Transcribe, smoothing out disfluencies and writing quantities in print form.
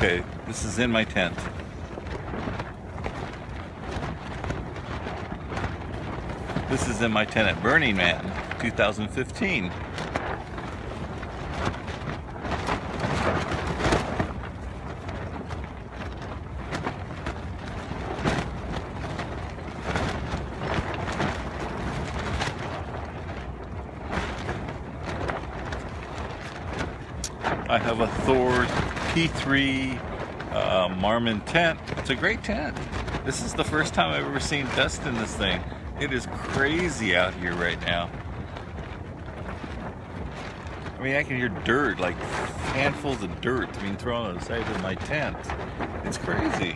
Okay, this is in my tent. This is in my tent at Burning Man 2015. I have a Thor P3 Marmot tent. It's a great tent. This is the first time I've ever seen dust in this thing. It is crazy out here right now. I mean, I can hear dirt, like handfuls of dirt being thrown on the side of my tent. It's crazy.